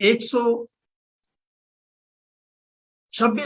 126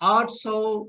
800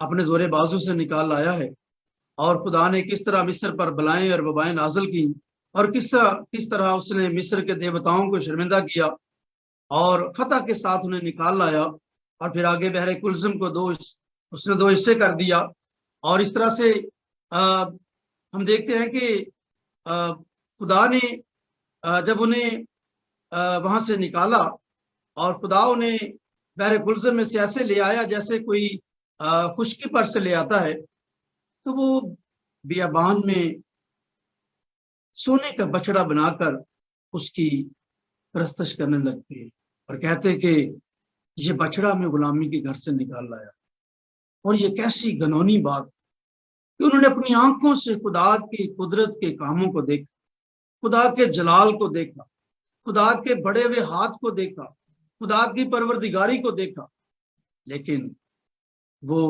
اپنے زور بازو سے نکال لایا ہے، اور خدا نے کس طرح مصر پر بلائیں اور وبائیں نازل کی، اور کس طرح اس نے مصر کے دیوتاؤں کو شرمندہ کیا اور فتح کے ساتھ انہیں نکال لایا، اور پھر آگے بحر کلزم کو اس نے 2 حصے کر دیا۔ اور اس طرح سے ہم دیکھتے ہیں کہ خدا نے جب انہیں وہاں سے نکالا اور خدا انہیں بحر کلزم میں سے ایسے لے آیا جیسے کوئی خشکی پر سے لے آتا ہے، تو وہ بیابان میں سونے کا بچڑا بنا کر اس کی پرستش کرنے لگتے ہیں اور کہتے کہ یہ بچڑا میں غلامی کے گھر سے نکال لایا۔ اور یہ کیسی گنونی بات کہ انہوں نے اپنی آنکھوں سے خدا کی قدرت کے کاموں کو دیکھا، خدا کے جلال کو دیکھا، خدا کے بڑے ہوئے ہاتھ کو دیکھا، خدا کی پروردگاری کو دیکھا، لیکن وہ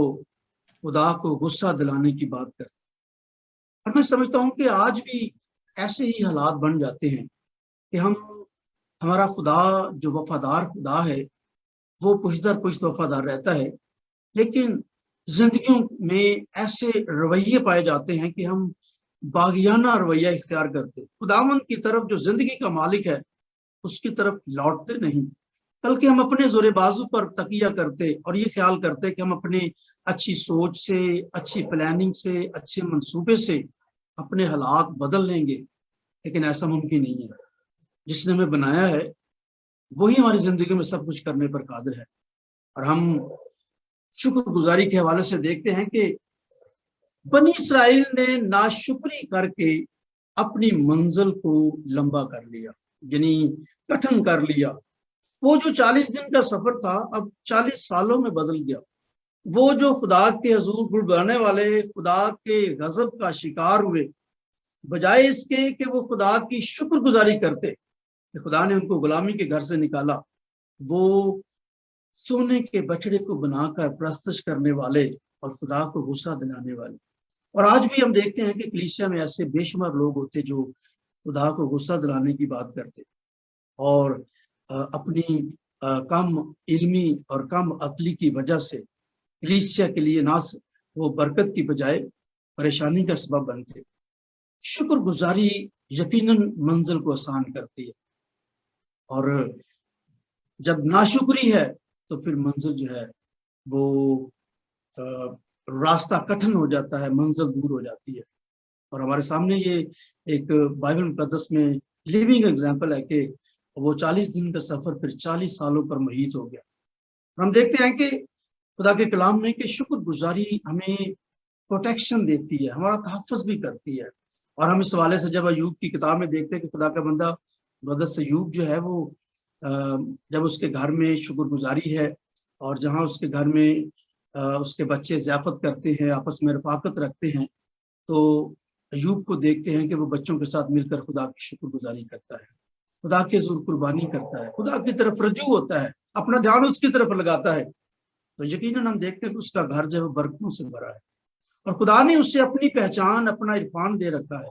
خدا کو غصہ دلانے کی بات کرتے۔ اور میں سمجھتا ہوں کہ آج بھی ایسے ہی حالات بن جاتے ہیں کہ ہمارا خدا جو وفادار خدا ہے وہ پشت در پشت وفادار رہتا ہے، لیکن زندگیوں میں ایسے رویے پائے جاتے ہیں کہ ہم باغیانہ رویہ اختیار کرتے، خداوند کی طرف جو زندگی کا مالک ہے اس کی طرف لوٹتے نہیں، بلکہ ہم اپنے زور بازو پر تکیہ کرتے اور یہ خیال کرتے کہ ہم اپنے اچھی سوچ سے، اچھی پلاننگ سے، اچھے منصوبے سے اپنے حالات بدل لیں گے، لیکن ایسا ممکن نہیں ہے۔ جس نے ہمیں بنایا ہے وہی ہماری زندگی میں سب کچھ کرنے پر قادر ہے۔ اور ہم شکر گزاری کے حوالے سے دیکھتے ہیں کہ بنی اسرائیل نے ناشکری کر کے اپنی منزل کو لمبا کر لیا، یعنی کٹھن کر لیا۔ وہ جو 40 دن کا سفر تھا اب 40 سالوں میں بدل گیا۔ وہ جو خدا کے حضور گڑگڑانے والے خدا کے غضب کا شکار ہوئے، بجائے اس کے کہ وہ خدا کی شکر گزاری کرتے کہ خدا نے ان کو غلامی کے گھر سے نکالا، وہ سونے کے بچڑے کو بنا کر پرستش کرنے والے اور خدا کو غصہ دلانے والے۔ اور آج بھی ہم دیکھتے ہیں کہ کلیسیا میں ایسے بے شمار لوگ ہوتے جو خدا کو غصہ دلانے کی بات کرتے اور اپنی کم علمی اور کم عقلی کی وجہ سے کلیسیا کے لیے نہ وہ برکت کی بجائے پریشانی کا سبب بنتے۔ شکر گزاری یقیناً منزل کو آسان کرتی ہے، اور جب ناشکری ہے تو پھر منزل جو ہے وہ راستہ کٹھن ہو جاتا ہے، منزل دور ہو جاتی ہے۔ اور ہمارے سامنے یہ ایک بائبل مقدس میں لیونگ ایگزامپل ہے کہ وہ 40 دن کا سفر پھر 40 سالوں پر محیط ہو گیا۔ ہم دیکھتے ہیں کہ خدا کے کلام میں کہ شکر گزاری ہمیں پروٹیکشن دیتی ہے، ہمارا تحفظ بھی کرتی ہے۔ اور ہم اس حوالے سے جب ایوب کی کتاب میں دیکھتے ہیں کہ خدا کا بندہ مقدس ایوب جو ہے وہ جب اس کے گھر میں شکر گزاری ہے اور جہاں اس کے گھر میں اس کے بچے ضیافت کرتے ہیں، آپس میں رفاقت رکھتے ہیں، تو ایوب کو دیکھتے ہیں کہ وہ بچوں کے ساتھ مل کر خدا کی شکر گزاری کرتا ہے، خدا کے حضور قربانی کرتا ہے، خدا کی طرف رجوع ہوتا ہے، اپنا دھیان اس کی طرف لگاتا ہے، تو یقیناً ہم دیکھتے ہیں کہ اس کا گھر جو ہے برکتوں سے بھرا ہے، اور خدا نے اسے اپنی پہچان، اپنا عرفان دے رکھا ہے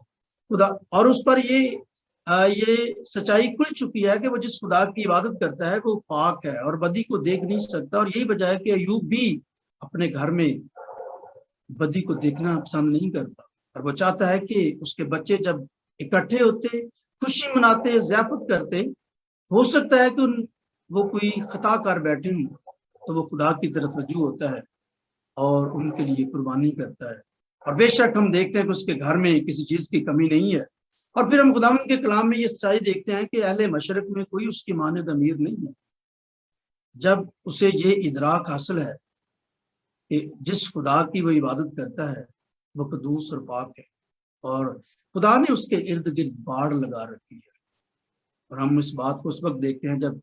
خدا، اور اس پر یہ سچائی کھل چکی ہے کہ وہ جس خدا کی عبادت کرتا ہے وہ پاک ہے اور بدی کو دیکھ نہیں سکتا۔ اور یہی وجہ ہے کہ ایوب بھی اپنے گھر میں بدی کو دیکھنا پسند نہیں کرتا، اور وہ چاہتا ہے کہ اس کے بچے جب اکٹھے ہوتے، خوشی مناتے، ضیافت کرتے، ہو سکتا ہے کہ وہ کوئی خطا کر بیٹھے ہوں تو وہ خدا کی طرف رجوع ہوتا ہے اور ان کے لیے قربانی کرتا ہے۔ اور بے شک ہم دیکھتے ہیں کہ اس کے گھر میں کسی چیز کی کمی نہیں ہے۔ اور پھر ہم خداوند کے کلام میں یہ سچائی دیکھتے ہیں کہ اہل مشرق میں کوئی اس کی مانند امیر نہیں ہے، جب اسے یہ ادراک حاصل ہے کہ جس خدا کی وہ عبادت کرتا ہے وہ قدوس اور پاک ہے، اور خدا نے اس کے ارد گرد باڑ لگا رکھی ہے۔ اور ہم اس بات کو اس وقت دیکھتے ہیں جب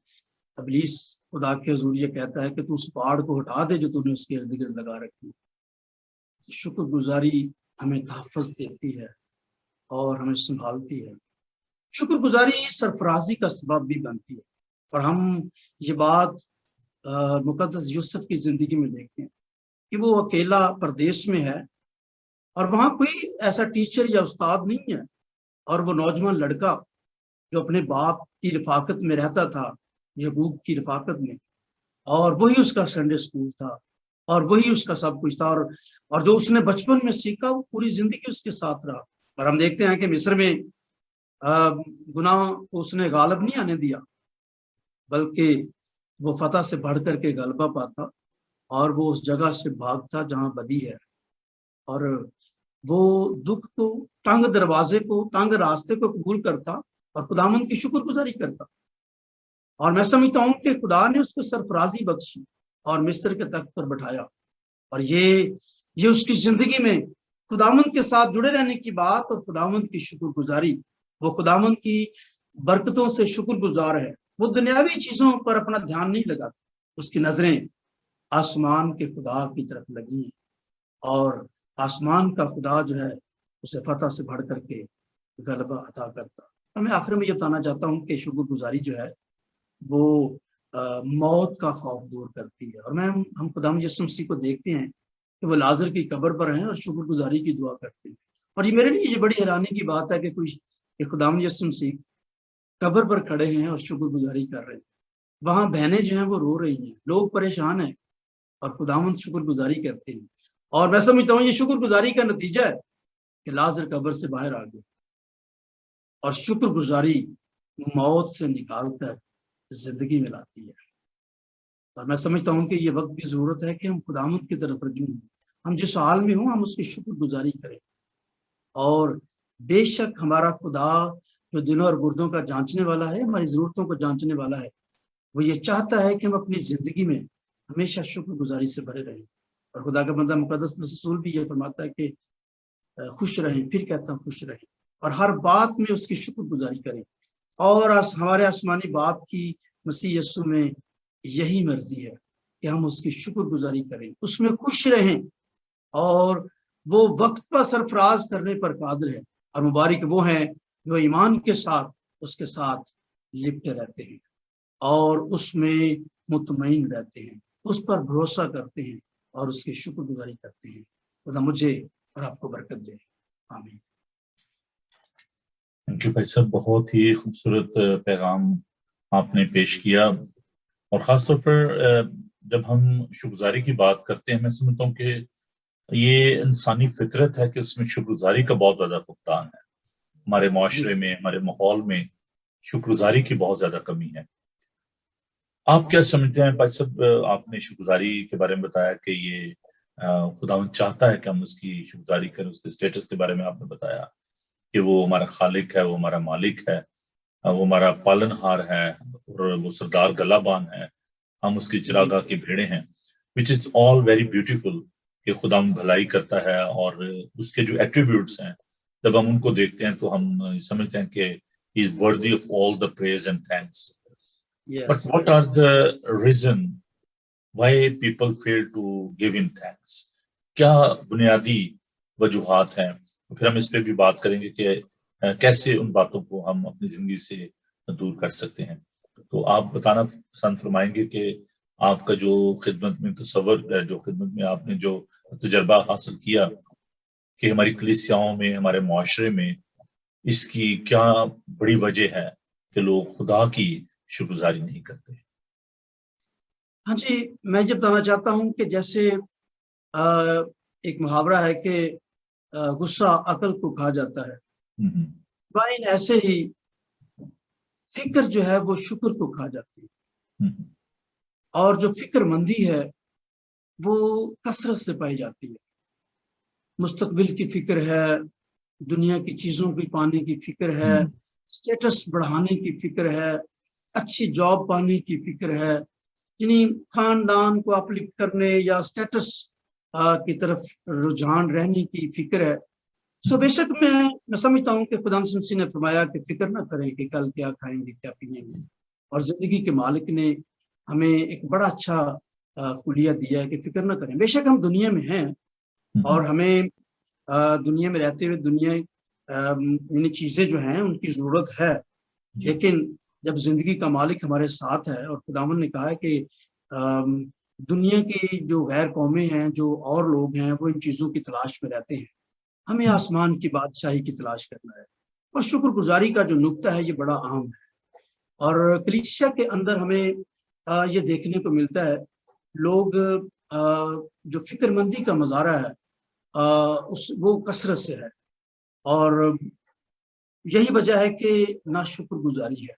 ابلیس خدا کے حضور یہ کہتا ہے کہ تو اس باڑ کو ہٹا دے جو تو نے اس کے ارد گرد لگا رکھی ہے۔ شکر گزاری ہمیں تحفظ دیتی ہے اور ہمیں سنبھالتی ہے۔ شکر گزاری سرفرازی کا سبب بھی بنتی ہے، اور ہم یہ بات مقدس یوسف کی زندگی میں دیکھتے ہیں کہ وہ اکیلا پردیش میں ہے اور وہاں کوئی ایسا ٹیچر یا استاد نہیں ہے، اور وہ نوجوان لڑکا جو اپنے باپ کی رفاقت میں رہتا تھا، یعقوب کی رفاقت میں، اور وہی اس کا سنڈے اسکول تھا، اور وہی اس کا سب کچھ تھا، اور جو اس نے بچپن میں سیکھا وہ پوری زندگی اس کے ساتھ رہا. اور ہم دیکھتے ہیں کہ مصر میں گناہ کو اس نے غالب نہیں آنے دیا، بلکہ وہ فتح سے بڑھ کر کے غلبہ پاتا، اور وہ اس جگہ سے بھاگتا جہاں بدی ہے، اور وہ دکھ کو، تنگ دروازے کو، تنگ راستے کو قبول کرتا اور خداوند کی شکر گزاری کرتا. اور میں سمجھتا ہوں کہ خدا نے اس کو سرفرازی بخشی اور مصر کے تخت پر بٹھایا. اور یہ اس کی زندگی میں خداوند کے ساتھ جڑے رہنے کی بات اور خداوند کی شکر گزاری. وہ خداوند کی برکتوں سے شکر گزار ہے. وہ دنیاوی چیزوں پر اپنا دھیان نہیں لگاتا. اس کی نظریں آسمان کے خدا کی طرف لگی ہیں، اور آسمان کا خدا جو ہے اسے فتح سے بڑھ کر کے غلبہ عطا کرتا. اور میں آخر میں یہ بتانا چاہتا ہوں کہ شکر گزاری جو ہے وہ موت کا خوف دور کرتی ہے. اور ہم خداوند یسوع مسیح کو دیکھتے ہیں کہ وہ لازر کی قبر پر ہیں اور شکر گزاری کی دعا کرتے ہیں. اور یہ میرے لیے یہ بڑی حیرانی کی بات ہے کہ خداوند یسوع مسیح قبر پر کھڑے ہیں اور شکر گزاری کر رہے ہیں. وہاں بہنیں جو ہیں وہ رو رہی ہیں، لوگ پریشان ہیں، اور خداوند شکر گزاری کرتے ہیں. اور میں سمجھتا ہوں یہ شکر گزاری کا نتیجہ ہے کہ لازر قبر سے باہر آ گئے، اور شکر گزاری موت سے نکال کر زندگی میں لاتی ہے. اور میں سمجھتا ہوں کہ یہ وقت بھی ضرورت ہے کہ ہم خداوند کی طرف رجوع ہوں. ہم جس حال میں ہوں ہم اس کی شکر گزاری کریں. اور بے شک ہمارا خدا جو دلوں اور گردوں کا جانچنے والا ہے، ہماری ضرورتوں کو جانچنے والا ہے، وہ یہ چاہتا ہے کہ ہم اپنی زندگی میں ہمیشہ شکر گزاری سے بھرے رہیں. اور خدا کا بندہ مقدس رسول بھی یہ فرماتا ہے کہ خوش رہیں. پھر کہتا ہوں خوش رہیں، اور ہر بات میں اس کی شکر گزاری کریں. اور ہمارے آسمانی باپ کی مسیح یسوع میں یہی مرضی ہے کہ ہم اس کی شکر گزاری کریں، اس میں خوش رہیں. اور وہ وقت پر سرفراز کرنے پر قادر ہے. اور مبارک وہ ہیں جو ایمان کے ساتھ اس کے ساتھ لپٹے رہتے ہیں اور اس میں مطمئن رہتے ہیں، اس پر بھروسہ کرتے ہیں اور اس کی شکر گزاری کرتے ہیں. خدا مجھے اور آپ کو برکت دے. آمین. تھینک یو بھائی صاحب، بہت ہی خوبصورت پیغام آپ نے پیش کیا. اور خاص طور پر جب ہم شکر گزاری کی بات کرتے ہیں، میں سمجھتا ہوں کہ یہ انسانی فطرت ہے کہ اس میں شکر گزاری کا بہت زیادہ فقدان ہے. ہمارے معاشرے میں، ہمارے ماحول میں شکر گزاری کی بہت زیادہ کمی ہے. آپ کیا سمجھتے ہیں بھائی صاحب؟ آپ نے شکر گزاری کے بارے میں بتایا کہ یہ خداوند چاہتا ہے کہ ہم اس کی شکر گزاری کریں. اس کے اسٹیٹس کے بارے میں آپ نے بتایا کہ وہ ہمارا خالق ہے، وہ ہمارا مالک ہے، وہ ہمارا پالن ہار ہے، اور وہ سردار گلابان ہے. ہم اس کی چراگاہ کی بھیڑیں ہیں، which is all very beautiful کہ خدا ہم بھلائی کرتا ہے. اور اس کے جو ایٹریبیوٹس ہیں جب ہم ان کو دیکھتے ہیں تو ہم سمجھتے ہیں کہ he is worthy of all the praise and thanks. But what are the reason why people fail to give him thanks? کیا بنیادی وجوہات ہیں؟ پھر ہم اس پہ بھی بات کریں گے کہ کیسے ان باتوں کو ہم اپنی زندگی سے دور کر سکتے ہیں. تو آپ بتانا پسند فرمائیں گے کہ آپ کا جو خدمت میں تصور ہے، جو خدمت میں آپ نے جو تجربہ حاصل کیا کہ ہماری کلیسیاؤں میں، ہمارے معاشرے میں اس کی کیا بڑی وجہ ہے کہ لوگ خدا کی شکر گزاری نہیں کرتے؟ ہاں جی، میں یہ بتانا چاہتا ہوں کہ جیسے ایک محاورہ ہے کہ غصہ عقل کو کھا جاتا ہے، بائن ایسے ہی فکر جو ہے وہ شکر کو کھا جاتی ہے. اور جو فکر مندی ہے وہ کثرت سے پائی جاتی ہے. مستقبل کی فکر ہے، دنیا کی چیزوں کی پانے کی فکر ہے، سٹیٹس بڑھانے کی فکر ہے، اچھی جاب پانے کی فکر ہے، یعنی خاندان کو اپلفٹ کرنے یا سٹیٹس کی طرف رجحان رہنے کی فکر ہے. سو بے شک میں سمجھتا ہوں کہ خدا مسیح نے فرمایا کہ فکر نہ کریں کہ کل کیا کھائیں گے کیا پیئیں گے. اور زندگی کے مالک نے ہمیں ایک بڑا اچھا کلیہ دیا ہے کہ فکر نہ کریں. بے شک ہم دنیا میں ہیں اور ہمیں دنیا میں رہتے ہوئے دنیا یعنی چیزیں جو ہیں ان کی ضرورت ہے، لیکن جب زندگی کا مالک ہمارے ساتھ ہے اور خداوند نے کہا ہے کہ دنیا کی جو غیر قومیں ہیں، جو اور لوگ ہیں، وہ ان چیزوں کی تلاش میں رہتے ہیں، ہمیں آسمان کی بادشاہی کی تلاش کرنا ہے. اور شکر گزاری کا جو نقطہ ہے یہ بڑا اہم ہے. اور کلیسیا کے اندر ہمیں یہ دیکھنے کو ملتا ہے، لوگ جو فکر مندی کا مظاہرہ ہے وہ کثرت سے ہے، اور یہی وجہ ہے کہ ناشکر گزاری ہے،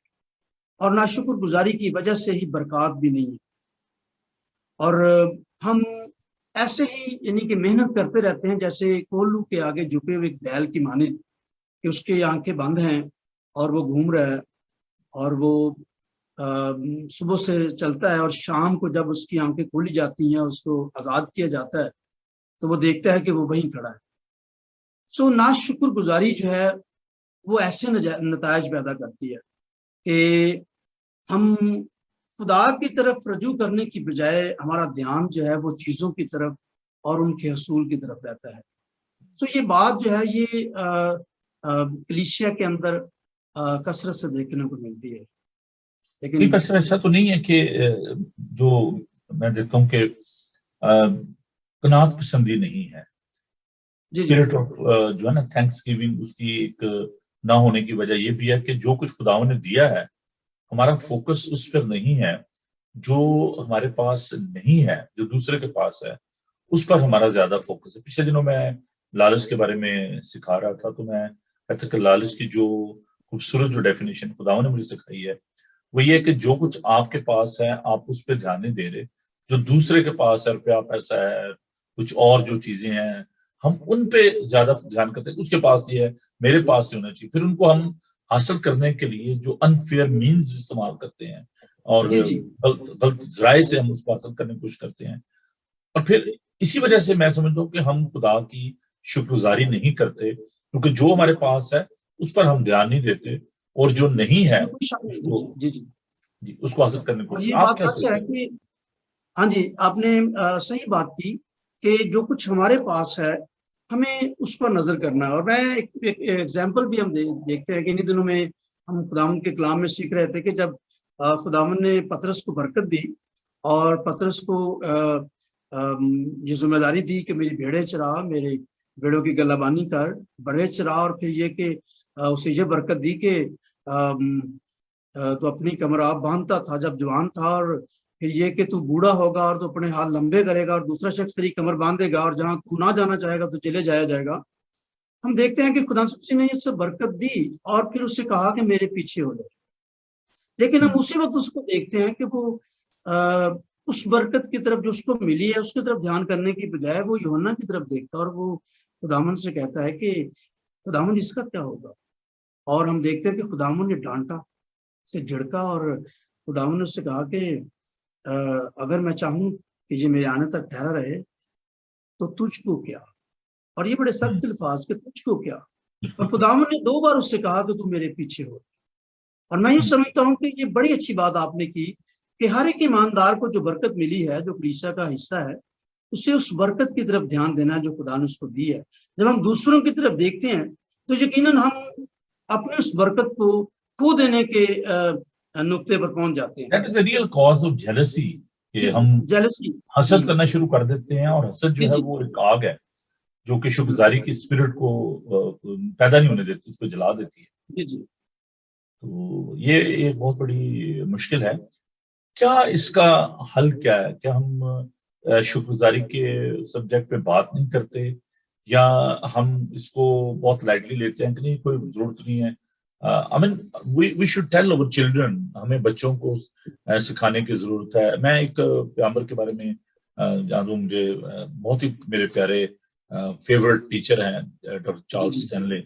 اور ناشکر گزاری کی وجہ سے ہی برکات بھی نہیں ہے، اور ہم ایسے ہی یعنی کہ محنت کرتے رہتے ہیں جیسے کولو کے آگے جھکے ہوئے ایک بیل کی مانند، کہ اس کی آنکھیں بند ہیں اور وہ گھوم رہا ہے، اور وہ صبح سے چلتا ہے، اور شام کو جب اس کی آنکھیں کھولی جاتی ہیں، اس کو آزاد کیا جاتا ہے، تو وہ دیکھتا ہے کہ وہ وہیں کھڑا ہے۔ سو ناشکر گزاری جو ہے وہ ایسے نتائج پیدا کرتی ہے کہ ہم خدا کی طرف رجوع کرنے کی بجائے ہمارا دھیان جو ہے وہ چیزوں کی طرف اور ان کے حصول کی طرف رہتا ہے۔ سو یہ بات جو ہے یہ کلیسیا کے اندر کثرت سے دیکھنے کو ملتی ہے، لیکن بس ایسا تو نہیں ہے کہ جو میں دیکھتا ہوں کہ قناعت پسندی نہیں ہے، جی اسپرٹ آف جو ہے نا تھینکس گیونگ، اس کی ایک نہ ہونے کی وجہ یہ بھی ہے کہ جو کچھ خداوند نے دیا ہے ہمارا فوکس اس پر نہیں ہے، جو ہمارے پاس نہیں ہے، جو دوسرے کے پاس ہے اس پر ہمارا زیادہ فوکس ہے۔ پچھلے دنوں میں لالچ کے بارے میں سکھا رہا تھا، تو میں کہتا کہ لالچ کی جو خوبصورت جو ڈیفینیشن خداوند نے مجھے سکھائی ہے وہ یہ ہے کہ جو کچھ آپ کے پاس ہے آپ اس پہ دھیان نہیں دے رہے، جو دوسرے کے پاس ہے، روپیہ پیسہ ہے، کچھ اور جو چیزیں ہیں ہم ان پہ زیادہ دھیان کرتے ہیں، اس کے پاس یہ ہے میرے پاس یہ ہونا چاہیے، پھر ان کو ہم حاصل کرنے کے لیے جو انفیئر مینز استعمال کرتے ہیں اور جی جی غلط ذرائع سے ہم اس کو حاصل کرنے کی کوشش کرتے ہیں، اور پھر اسی وجہ سے میں سمجھتا ہوں کہ ہم خدا کی شکر گزاری نہیں کرتے، کیونکہ جو ہمارے پاس ہے اس پر ہم دھیان نہیں دیتے، اور جو نہیں اس ہے میں کوئی شک اس نہیں کو ہے۔ جی جی اس کو حاصل کرنے کی اور کوشش۔ یہ آپ بات کیا سچ ہے سوچتے ہیں؟ کہ ہاں جی، آپ نے صحیح بات کی کہ جو کچھ ہمارے پاس ہے ہمیں اس پر نظر کرنا ہے، اور میں ایک ایگزامپل بھی ہم دیکھتے ہیں کہ انہی دنوں میں ہم خداوند کے کلام میں سیکھ رہے تھے کہ جب خداوند نے پطرس کو برکت دی اور پطرس کو یہ ذمہ داری دی کہ میری بھیڑیں چرا، میرے بھیڑوں کی گلابانی کر، بڑے چرا، اور پھر یہ کہ اسے یہ برکت دی کہ تو اپنی کمر آپ باندھتا تھا جب جوان تھا، اور پھر یہ کہ تو بوڑھا ہوگا اور تو اپنے ہاتھ لمبے کرے گا اور دوسرا شخص تیری کمر باندھے گا، اور جہاں تو نہ جانا چاہے گا تو چلے جایا جائے گا۔ ہم دیکھتے ہیں کہ خدا مسیح نے اس سے برکت دی اور پھر اسے کہا کہ میرے پیچھے ہو جائے، لیکن ہم اسی وقت اس کو دیکھتے ہیں کہ وہ اس برکت کی طرف جو اس کو ملی ہے اس کی طرف دھیان کرنے کی بجائے وہ یوحنا کی طرف دیکھتا ہے، اور وہ خداوند سے کہتا ہے کہ خداوند اس کا کیا ہوگا، اور ہم دیکھتے ہیں کہ خداوند نے ڈانٹا، سے جھڑکا، اور خداوند نے اس سے کہا کہ اگر میں چاہوں کہ یہ میرے آنے تک ٹھہرا رہے تو تجھ کو کیا، اور یہ بڑے سخت الفاظ کہ تجھ کو کیا، اور خداوند نے 2 بار اس سے کہا کہ تو میرے پیچھے ہو۔ اور میں یہ سمجھتا ہوں کہ یہ بڑی اچھی بات آپ نے کی کہ ہر ایک ایماندار کو جو برکت ملی ہے، جو کلیسیا کا حصہ ہے، اسے اس برکت کی طرف دھیان دینا جو خدا نے اس کو دی ہے۔ جب ہم دوسروں کی طرف دیکھتے ہیں تو یقیناً ہم اپنی اس برکت کو کھو دینے کے نقطے پر پہنچ جاتے ہیں۔ That is a real cause of jealousy, کہ ہم جیلسی۔ حسد کرنا شروع کر دیتے ہیں، اور حسد جی جو ہے جی وہ ایک آگ ہے جو کہ شکرگزاری کی اسپرٹ کو پیدا نہیں ہونے دیتی، اس کو جلا دیتی ہے۔ جی جی تو یہ ایک بہت بڑی مشکل ہے۔ کیا اس کا حل کیا ہے؟ کیا ہم شکرگزاری کے سبجیکٹ پہ بات نہیں کرتے، یا ہم اس کو بہت لائٹلی لیتے ہیں کہ نہیں کوئی ضرورت نہیں ہے؟ I mean, we should tell our children، ہمیں بچوں کو سکھانے کی ضرورت ہے۔ میں ایک پیغمبر کے بارے میں جانتا ہوں، مجھے بہت ہی میرے پیارے فیورٹ ٹیچر ہیں ڈاکٹر چارلس اسٹینلے،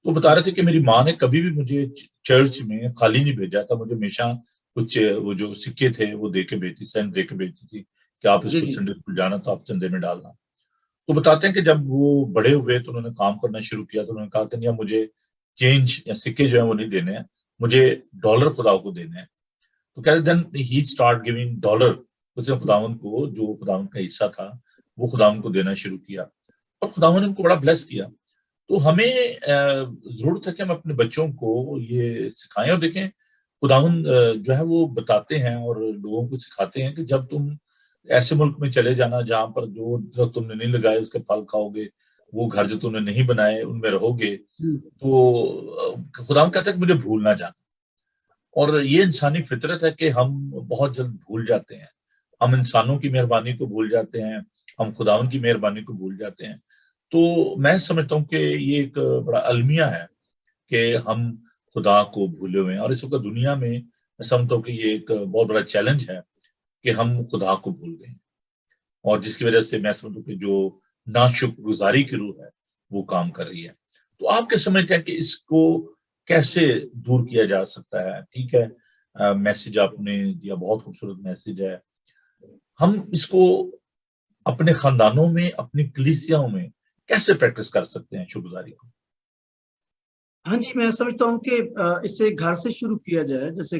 وہ بتا رہے تھے کہ میری ماں نے کبھی بھی مجھے چرچ میں خالی نہیں بھیجا تھا، مجھے ہمیشہ کچھ وہ جو سکے تھے وہ دے کے بھیجتی، سینٹ دے کے بھیجتی تھی کہ آپ اس جی کو جی سنڈے اسکول جانا تو آپ چندے میں ڈالنا۔ تو بتاتے ہیں کہ جب وہ بڑے ہوئے تو انہوں نے کام کرنا شروع کیا، تو انہوں نے کہا کہ نہیں مجھے چینج یا سکے جو ہیں وہ نہیں دینے ہیں، مجھے ڈالر خدا کو دینے ہیں۔ تو کہتے دین ہی اسٹارٹ گیونگ ڈالر، اس نے خداوند کو جو خداوند کا حصہ تھا وہ خداوند کو دینا شروع کیا، اور خداوند نے ان کو بڑا بلیس کیا۔ تو ہمیں ضرورت ہے کہ ہم اپنے بچوں کو یہ سکھائیں، اور دیکھیں خداوند جو ہے وہ بتاتے ہیں اور لوگوں کو سکھاتے ہیں کہ جب تم ایسے ملک میں چلے جانا جہاں پر جو درخت تم نے نہیں لگائے اس کے پھل کھاؤ گے، وہ گھر جو تم نے نہیں بنائے ان میں رہو گے، تو خداوند کہتا ہے کہ مجھے بھول نہ جانا۔ اور یہ انسانی فطرت ہے کہ ہم بہت جلد بھول جاتے ہیں، ہم انسانوں کی مہربانی کو بھول جاتے ہیں, ہم خداوند کی مہربانی کو بھول جاتے ہیں. تو میں سمجھتا ہوں کہ یہ ایک بڑا المیہ ہے کہ ہم خدا کو بھولے ہوئے ہیں, اور اس وقت دنیا میں سمجھتا ہوں کہ یہ ایک بہت بڑا چیلنج ہے کہ ہم خدا کو بھول گئے ہیں, اور جس کی وجہ سے میں سمجھتا ہوں کہ جو ناشکر گزاری کی روح ہے وہ کام کر رہی ہے. تو آپ کیا سمجھتے ہیں کہ اس کو کیسے دور کیا جا سکتا ہے؟ ٹھیک ہے, میسج آپ نے دیا, بہت خوبصورت میسج ہے. ہم اس کو اپنے خاندانوں میں, اپنی کلیسیاؤں میں کیسے پریکٹس کر سکتے ہیں شکر گزاری کو؟ ہاں جی، میں سمجھتا ہوں کہ اسے گھر سے شروع کیا جائے. جیسے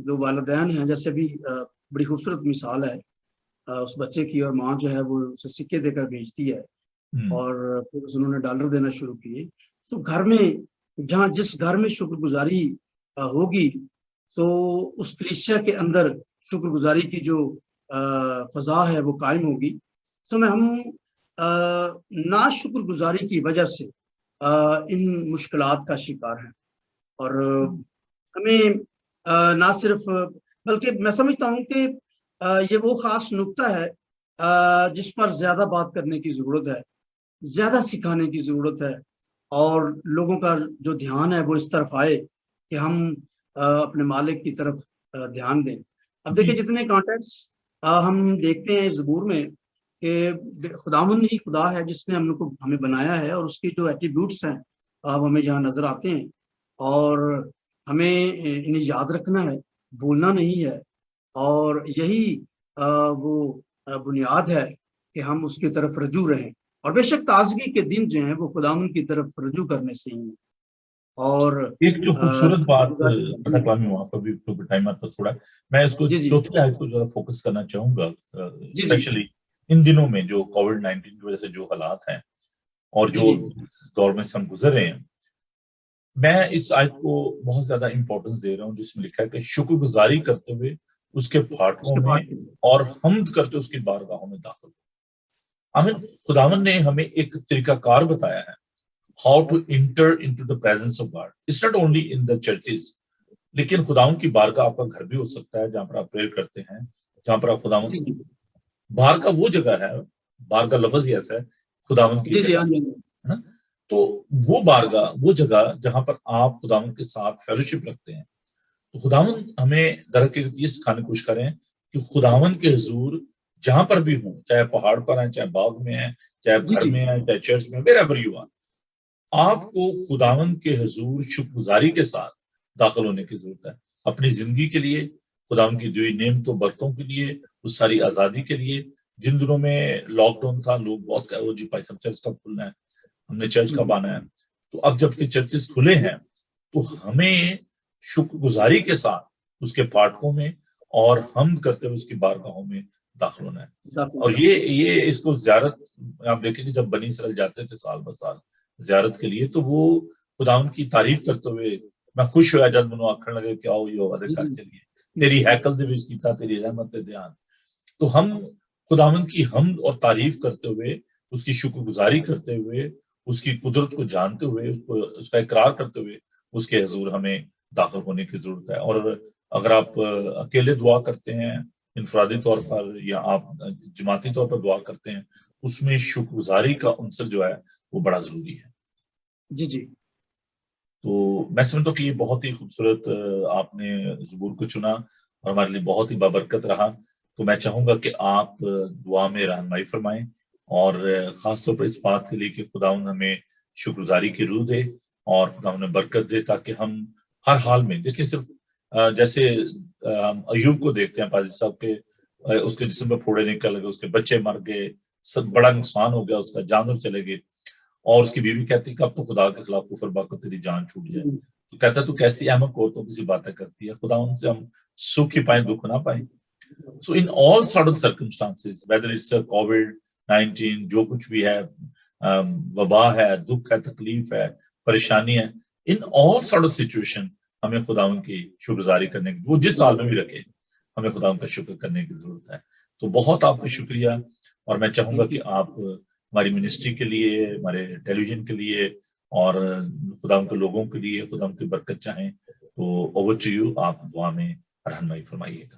جو والدین ہیں, جیسے بھی بڑی خوبصورت مثال ہے اس بچے کی, اور ماں جو ہے وہ اسے سکے دے کر بھیجتی ہے, اور پھر انہوں نے ڈالر دینا شروع کیے. سو گھر میں, جس گھر میں شکر گزاری ہوگی, سو اس کلیسیا کے اندر شکر گزاری کی جو فضا ہے وہ قائم ہوگی. سو میں ہم نا شکر گزاری کی وجہ سے ان مشکلات کا شکار ہیں, اور ہمیں نہ صرف, بلکہ میں سمجھتا ہوں کہ یہ وہ خاص نقطہ ہے جس پر زیادہ بات کرنے کی ضرورت ہے, زیادہ سکھانے کی ضرورت ہے, اور لوگوں کا جو دھیان ہے وہ اس طرف آئے کہ ہم اپنے مالک کی طرف دھیان دیں. اب دیکھیں, جی جتنے کانٹیکٹس ہم دیکھتے ہیں زبور میں کہ خداوند ہی خدا ہے جس نے ہمیں بنایا ہے, اور اس کی جو ایٹریبیوٹس ہیں وہ ہمیں جہاں نظر آتے ہیں, اور ہمیں انہیں یاد رکھنا ہے, بھولنا نہیں ہے, اور یہی وہ بنیاد ہے کہ ہم اس کی طرف رجوع رہیں. اور بے شک تازگی کے دن جو ہیں وہ خداوند کی طرف رجوع کرنے سے ہی ہیں. اور ایک جو خوبصورت بات, جی اقوامی موافق بھی ٹائم آپ کا تھوڑا, میں اس کو جی جی چوتھی آیت کو ذرا فوکس کرنا چاہوں گا, جی جی اسپیشلی ان دنوں میں جو کووڈ-19 کی وجہ سے جو حالات ہیں اور جی جو جی دور میں سے ہم گزر رہے ہیں. میں اس آیت کو بہت زیادہ امپورٹنس دے رہا ہوں جس میں لکھا ہے کہ شکر گزاری کرتے ہوئے اس کے اس پھاٹکوں کے میں بعد اور حمد کرتے اس کی بارگاہوں میں داخل ہو. ہمیں خداوند نے ہمیں ایک طریقہ کار بتایا ہے, how to enter into the presence of God. It's not only in the churches. لیکن خداوند کی بارگاہ آپ کا گھر بھی ہو سکتا ہے, جہاں پر آپ پریئر کرتے ہیں, جہاں پر آپ خداوند, جی جی بارگاہ وہ جگہ ہے, بارگاہ لفظ ہی ایسا ہے, خداوند کی جی جی جگہ ہاں جی ہے نا. تو وہ بارگاہ, وہ جگہ جہاں پر آپ خداوند کے ساتھ فیلوشپ رکھتے ہیں. تو خداوند ہمیں درحقیقت یہ سکھانے کی کوشش کریں کہ خداوند کے حضور جہاں پر بھی ہوں, چاہے پہاڑ پر ہیں, چاہے باغ میں ہیں, چاہے جی گھر جی میں ہیں, چاہے چرچ میں, wherever you are, آپ کو خداوند کے حضور شکر گزاری کے ساتھ داخل ہونے کی ضرورت ہے. اپنی زندگی کے لیے, خداوند کی دی نعمتوں برکتوں کے لیے, اس ساری آزادی کے لیے. جن دنوں میں لاک ڈاؤن تھا, لوگ بہت کہہ, جی بھائی صاحب چرچ کب کھلنا ہے, ہم نے چرچ کب آنا ہے. تو اب جب کہ چرچز کھلے ہیں تو ہمیں شکر گزاری کے ساتھ اس کے پھاٹکوں میں اور حمد کرتے ہوئے اس کی بارگاہوں میں داخل ہونا ہے. اور یہ اس کو زیارت, آپ دیکھیں کہ جب بنی اسرائیل جاتے تھے سال بہ سال زیارت کے لیے, تو وہ خداوند کی تعریف کرتے ہوئے, میں خوش ہوا جب منو آکھن لگے کہ آؤ یہ عہدے کر چلیے, تیری ہیکل دے وچ کیتا تیری رحمت تے دھیان. تو ہم خداوند کی حمد اور تعریف کرتے ہوئے, اس کی شکر گزاری کرتے ہوئے, اس کی قدرت کو جانتے ہوئے, اس کا اقرار کرتے ہوئے اس کے حضور ہمیں داخل ہونے کی ضرورت ہے. اور اگر آپ اکیلے دعا کرتے ہیں انفرادی طور پر, یا آپ جماعتی طور پر دعا کرتے ہیں, اس میں شکر گزاری کا عنصر جو ہے وہ بڑا ضروری ہے. جی جی تو میں سمجھتا ہوں کہ یہ بہت ہی خوبصورت آپ نے زبور کو چنا اور ہمارے لیے بہت ہی بابرکت رہا. تو میں چاہوں گا کہ آپ دعا میں رہنمائی فرمائیں, اور خاص طور پر اس بات کے لیے کہ خداوند ہمیں شکر گزاری کی روح دے اور خداوند نے برکت دے, تاکہ ہم ہر حال میں دیکھیں, صرف جیسے ہم ایوب کو دیکھتے ہیں پادری صاحب کے, اس کے جسم میں پھوڑے نکل گئے, اس کے بچے مر گئے, سب بڑا نقصان ہو گیا, اس کا جانور چلے گئے, اور اس کی بیوی کہتی کہ اب تو خدا کے خلاف کفر باقی تیری جان چھوٹ جائے. تو کہتا تو کیسی احمق عورتوں کسی باتیں کرتی ہے, خدا ان سے ہم سکھ ہی پائیں, دکھ نہ پائیں. So in all sort of circumstances, whether it's کووڈ-19, جو کچھ بھی ہے, وبا ہے, دکھ ہے, تکلیف ہے, پریشانی ہے, ان آل سارٹ آف سچویشن ہمیں خداوند کی شکر گزاری کرنے کی, وہ جس حال میں بھی رکھے, ہمیں خداوند کا شکر کرنے کی ضرورت ہے. تو بہت آپ کا شکریہ, اور میں چاہوں گا کہ آپ ہماری منسٹری کے لیے, ہمارے ٹیلی ویژن کے لیے, اور خداوند کے لوگوں کے لیے خداوند کی برکت چاہیں. تو اوور ٹو یو, آپ دعا میں رہنمائی فرمائیے گا.